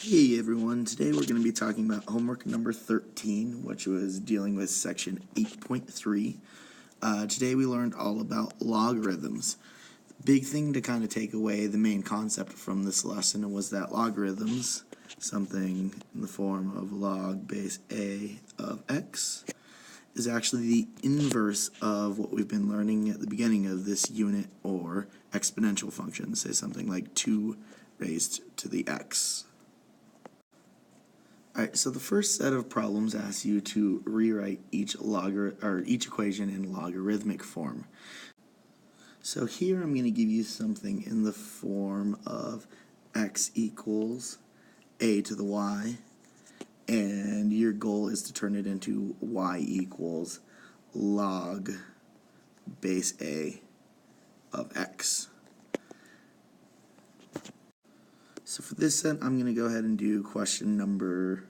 Hey everyone, today we're going to be talking about homework number 13, which was dealing with section 8.3. Today we learned all about logarithms. Big thing to kind of take away, the main concept from this lesson was that logarithms, something in the form of log base a of x, is actually the inverse of what we've been learning at the beginning of this unit, or exponential functions, say something like 2 raised to the x. Alright, so the first set of problems asks you to rewrite each equation in logarithmic form. So here I'm going to give you something in the form of x equals a to the y, and your goal is to turn it into y equals log base a of x. So for this set, I'm going to go ahead and do question number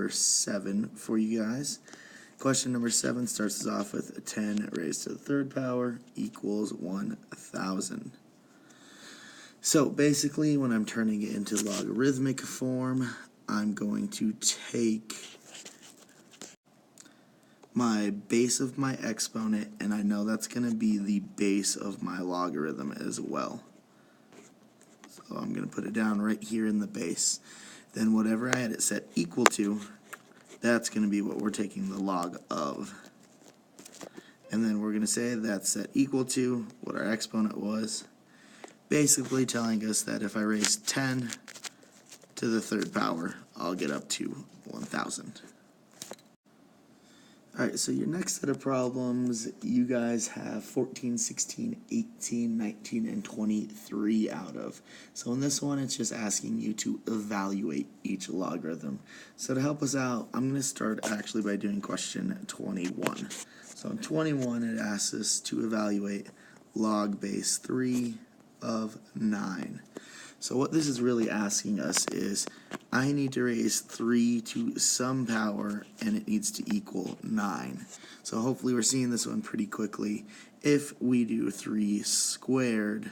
7 for you guys. Question number 7 starts us off with 10 raised to the third power equals 1,000. So basically, when I'm turning it into logarithmic form, I'm going to take my base of my exponent, and I know that's going to be the base of my logarithm as well. So I'm going to put it down right here in the base. Then whatever I had it set equal to, that's going to be what we're taking the log of. And then we're going to say that's set equal to what our exponent was, basically telling us that if I raise 10 to the third power, I'll get up to 1,000. Alright, so your next set of problems, you guys have 14, 16, 18, 19, and 23 out of. So in this one, it's just asking you to evaluate each logarithm. So to help us out, I'm going to start actually by doing question 21. So in 21, it asks us to evaluate log base 3 of 9. So what this is really asking us is, I need to raise 3 to some power, and it needs to equal 9. So hopefully we're seeing this one pretty quickly. If we do 3 squared,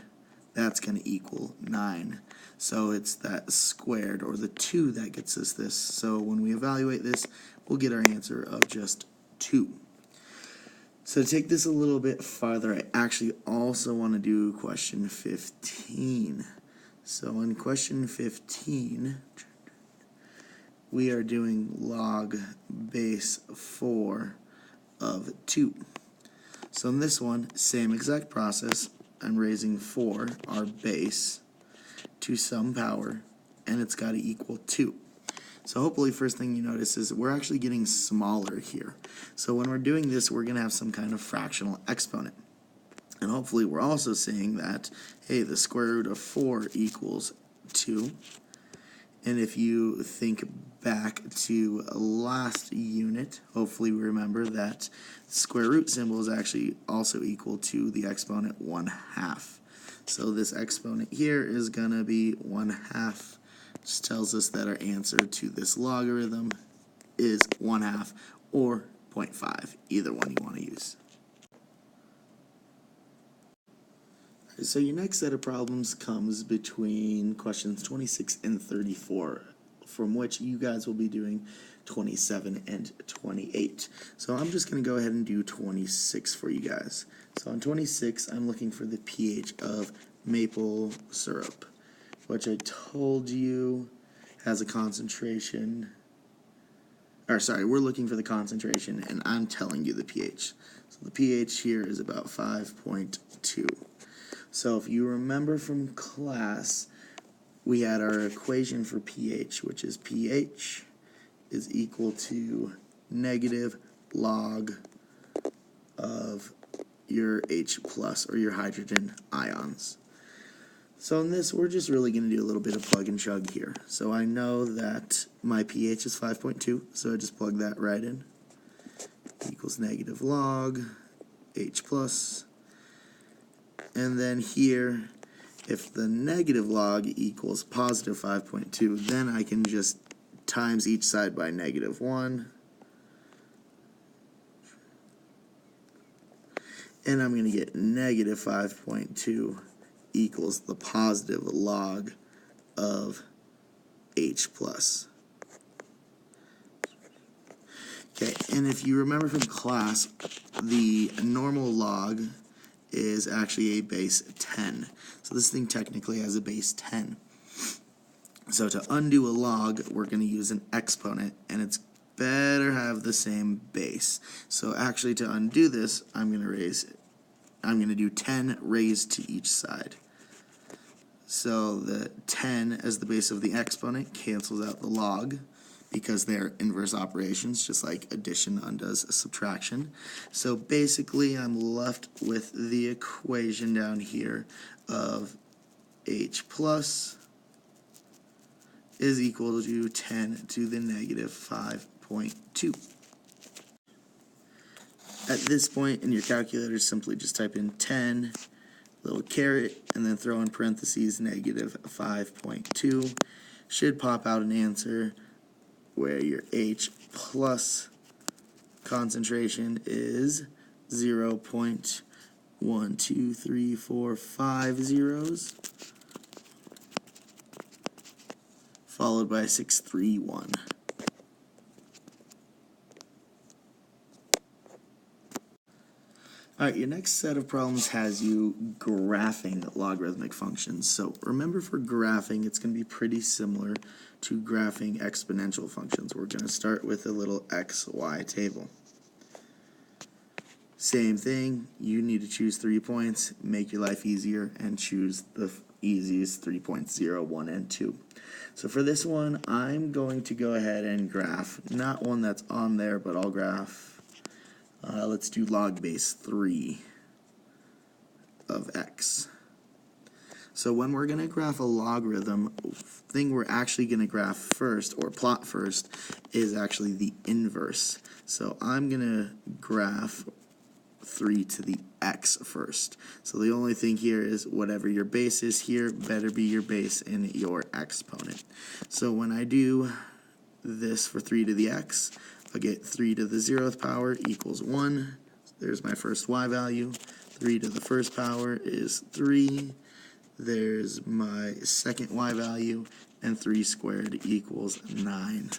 that's going to equal 9. So it's that squared, or the 2, that gets us this. So when we evaluate this, we'll get our answer of just 2. So to take this a little bit farther, I actually also want to do question 15. So in question 15, we are doing log base 4 of 2. So in this one, same exact process. I'm raising 4, our base, to some power, and it's got to equal 2. So hopefully first thing you notice is we're actually getting smaller here. So when we're doing this, we're going to have some kind of fractional exponent. And hopefully we're also saying that, hey, the square root of 4 equals 2. And if you think back to last unit, hopefully we remember that the square root symbol is actually also equal to the exponent 1/2. So this exponent here is going to be 1/2. Just tells us that our answer to this logarithm is 1/2 or 0.5, either one you want to use. So your next set of problems comes between questions 26 and 34, from which you guys will be doing 27 and 28. So I'm just going to go ahead and do 26 for you guys. So on 26, I'm looking for the pH of maple syrup, which I told you has a concentration, we're looking for the concentration, and I'm telling you the pH. So the pH here is about 5.2. So if you remember from class, we had our equation for pH, which is pH is equal to negative log of your H plus, or your hydrogen ions. So in this, we're just really going to do a little bit of plug and chug here. So I know that my pH is 5.2, so I just plug that right in. Equals negative log H plus. And then here, if the negative log equals positive 5.2, then I can just times each side by -1. And I'm going to get negative 5.2 equals the positive log of h plus. Okay, and if you remember from class, the normal log is actually a base 10. So this thing technically has a base 10. So to undo a log, we're going to use an exponent, and it's better have the same base. So actually to undo this, I'm going to do 10 raised to each side. So the 10 as the base of the exponent cancels out the log, because they're inverse operations, just like addition undoes subtraction. So basically I'm left with the equation down here of h plus is equal to 10 to the negative 5.2. At this point in your calculator, simply just type in 10, little caret, and then throw in parentheses negative 5.2. Should pop out an answer where your H plus concentration is 0.12345 zeros, followed by 631. Alright, your next set of problems has you graphing logarithmic functions. So remember, for graphing, it's going to be pretty similar to graphing exponential functions. We're going to start with a little XY table. Same thing, you need to choose 3 points, make your life easier, and choose the easiest 3 points, 0, 1, and 2. So for this one, I'm going to go ahead and graph, not one that's on there, but I'll graph, let's do log base 3 of x. So when we're going to graph a logarithm, thing we're actually going to graph first, or plot first, is actually the inverse. So I'm going to graph 3 to the x first. So the only thing here is whatever your base is here better be your base in your exponent. So when I do this for 3 to the x, I'll get 3 to the 0th power equals 1. There's my first y value. 3 to the first power is 3. There's my second y value, and 3 squared equals 9.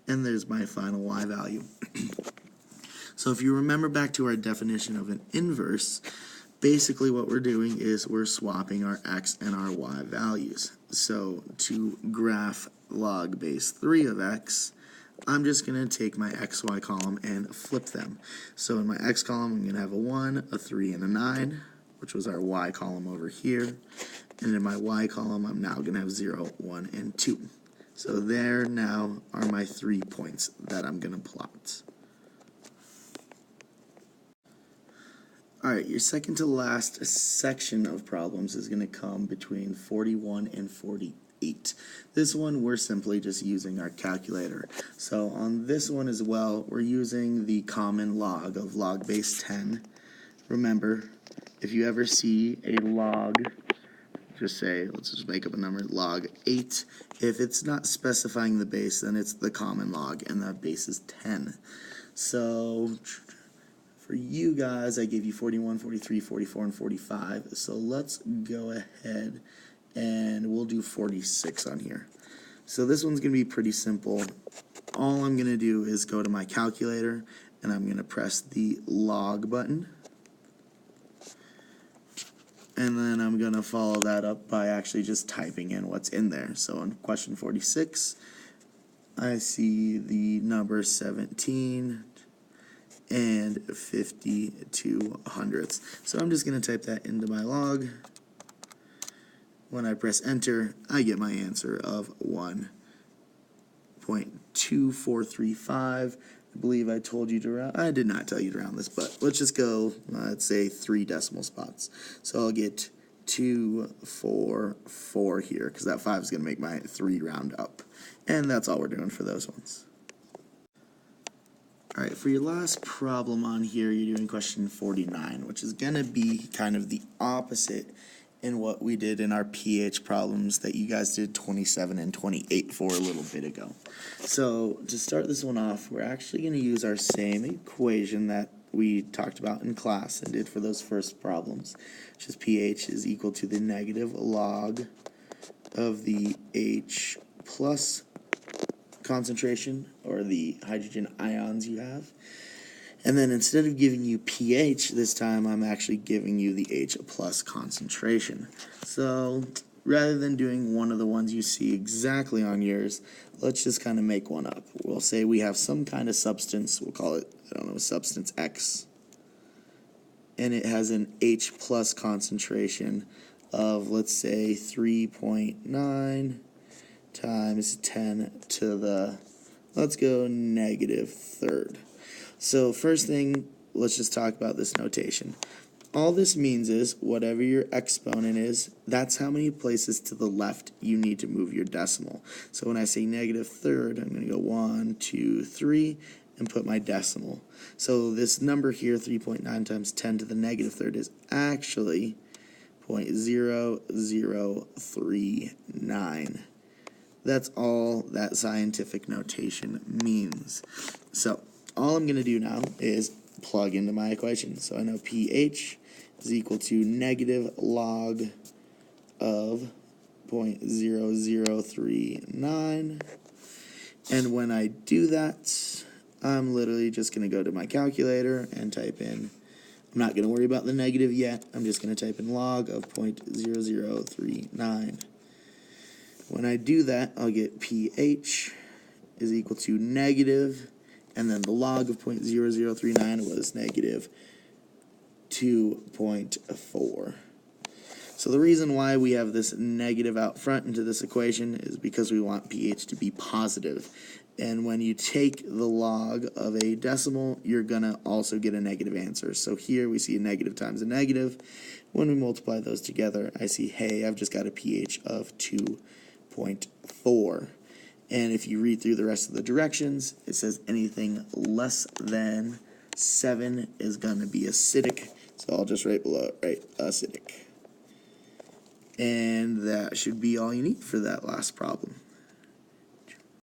And there's my final y value. So if you remember back to our definition of an inverse, basically what we're doing is we're swapping our x and our y values. So to graph log base 3 of x, I'm just going to take my xy column and flip them. So in my x column, I'm going to have a 1, a 3, and a 9, which was our y column over here. And in my y column, I'm now going to have 0, 1, and 2. So there now are my 3 points that I'm going to plot. Alright, your second to last section of problems is going to come between 41 and 48. This one, we're simply just using our calculator. So on this one as well, we're using the common log of log base 10. Remember, if you ever see a log, just say, let's just make up a number, log 8. If it's not specifying the base, then it's the common log, and that base is 10. So for you guys, I gave you 41, 43, 44, and 45. So let's go ahead and we'll do 46 on here. So this one's going to be pretty simple. All I'm going to do is go to my calculator, and I'm going to press the log button. And then I'm going to follow that up by actually just typing in what's in there. So in question 46, I see the number 17 and 52 hundredths. So I'm just going to type that into my log. When I press enter, I get my answer of 1.2435. I believe I told you to round. I did not tell you to round this, but let's just go, let's say 3 decimal spots. So I'll get 244 here, because that 5 is going to make my 3 round up. And that's all we're doing for those ones. Alright, for your last problem on here, you're doing question 49, which is going to be kind of the opposite in what we did in our pH problems that you guys did 27 and 28 for a little bit ago. So to start this one off, we're actually going to use our same equation that we talked about in class and did for those first problems, which is pH is equal to the negative log of the H plus concentration, or the hydrogen ions you have. And then instead of giving you pH this time, I'm actually giving you the H plus concentration. So rather than doing one of the ones you see exactly on yours, let's just kind of make one up. We'll say we have some kind of substance, we'll call it, I don't know, substance X, and it has an H plus concentration of, let's say, 3.9 times 10 to the, let's go, negative third. So first thing, let's just talk about this notation. All this means is whatever your exponent is, that's how many places to the left you need to move your decimal. So when I say negative third, I'm going to go 1, 2, 3, and put my decimal. So this number here, 3.9 times 10 to the negative third, is actually 0.0039. That's all that scientific notation means. So all I'm going to do now is plug into my equation. So I know pH is equal to negative log of 0.0039. And when I do that, I'm literally just going to go to my calculator and type in, I'm not going to worry about the negative yet, I'm just going to type in log of 0.0039. When I do that, I'll get pH is equal to negative, and then the log of 0.0039 was negative 2.4. So the reason why we have this negative out front into this equation is because we want pH to be positive. And when you take the log of a decimal, you're going to also get a negative answer. So here we see a negative times a negative. When we multiply those together, I see, hey, I've just got a pH of 2.4. And if you read through the rest of the directions, it says anything less than 7 is going to be acidic. So I'll just write below it, right, acidic. And that should be all you need for that last problem.